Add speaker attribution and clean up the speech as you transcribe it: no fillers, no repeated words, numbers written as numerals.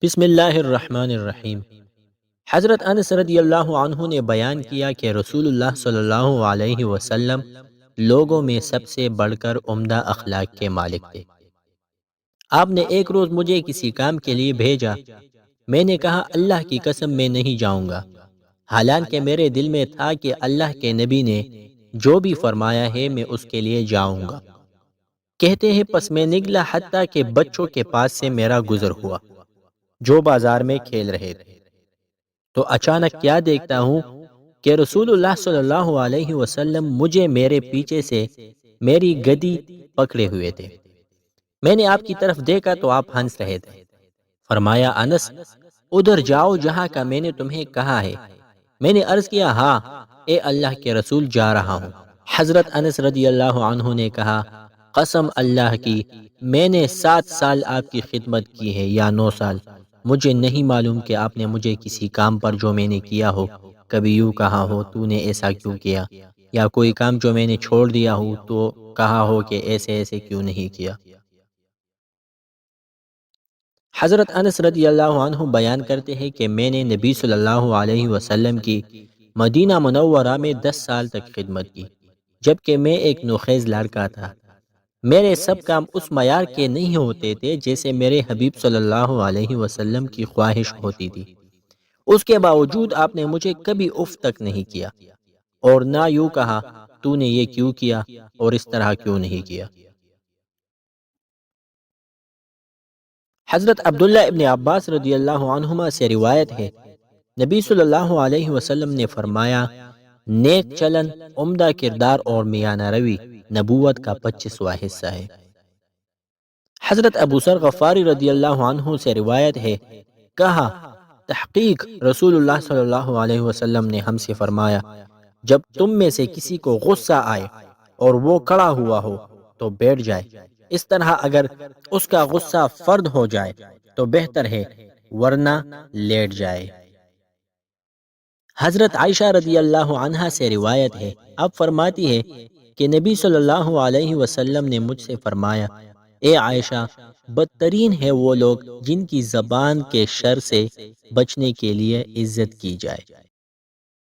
Speaker 1: بسم اللہ الرحمن الرحیم۔ حضرت انس رضی اللہ عنہ نے بیان کیا کہ رسول اللہ صلی اللہ علیہ وسلم لوگوں میں سب سے بڑھ کر عمدہ اخلاق کے مالک تھے۔ آپ نے ایک روز مجھے کسی کام کے لیے بھیجا۔ میں نے کہا اللہ کی قسم میں نہیں جاؤں گا، حالانکہ میرے دل میں تھا کہ اللہ کے نبی نے جو بھی فرمایا ہے میں اس کے لیے جاؤں گا۔ کہتے ہیں پس میں نکلا حتیٰ کہ بچوں کے پاس سے میرا گزر ہوا جو بازار میں کھیل رہے تھے، تو اچانک کیا دیکھتا ہوں کہ رسول اللہ صلی اللہ علیہ وسلم مجھے میرے پیچھے سے میری گدی پکڑے ہوئے تھے۔ میں نے آپ کی طرف دیکھا تو آپ ہنس رہے تھے۔ فرمایا انس، ادھر جاؤ جہاں کا میں نے تمہیں کہا ہے۔ میں نے عرض کیا ہاں اے اللہ کے رسول، جا رہا ہوں۔ حضرت انس رضی اللہ عنہ نے کہا قسم اللہ کی میں نے 7 سال آپ کی خدمت کی ہے یا 9 سال، مجھے نہیں معلوم کہ آپ نے مجھے کسی کام پر جو میں نے کیا ہو کبھی یوں کہا ہو تو نے ایسا کیوں کیا، یا کوئی کام جو میں نے چھوڑ دیا ہو تو کہا ہو کہ ایسے ایسے کیوں نہیں کیا۔ حضرت انس رضی اللہ عنہ بیان کرتے ہیں کہ میں نے نبی صلی اللہ علیہ وسلم کی مدینہ منورہ میں 10 سال تک خدمت کی، جبکہ میں ایک نوخیز لڑکا تھا۔ میرے سب کام اس معیار کے نہیں ہوتے تھے جیسے میرے حبیب صلی اللہ علیہ وسلم کی خواہش ہوتی تھی۔ اس کے باوجود آپ نے مجھے کبھی اف تک نہیں کیا، اور نہ یوں کہا تو نے یہ کیوں کیا اور اس طرح کیوں نہیں کیا۔ حضرت عبداللہ ابن عباس رضی اللہ عنہما سے روایت ہے، نبی صلی اللہ علیہ وسلم نے فرمایا نیک چلن، عمدہ کردار اور میانہ روی نبوت کا 25واں حصہ ہے۔ حضرت ابو ذر غفاری رضی اللہ عنہ سے روایت ہے، کہا تحقیق رسول اللہ صلی اللہ علیہ وسلم نے ہم سے فرمایا جب تم میں سے کسی کو غصہ آئے اور وہ کھڑا ہوا ہو تو بیٹھ جائے، اس طرح اگر اس کا غصہ فرد ہو جائے تو بہتر ہے، ورنہ لیٹ جائے۔ حضرت عائشہ رضی اللہ عنہا سے روایت ہے، اب فرماتی ہے کہ نبی صلی اللہ علیہ وسلم نے مجھ سے فرمایا اے عائشہ، بدترین ہے وہ لوگ جن کی زبان کے شر سے بچنے کے لیے عزت کی جائے۔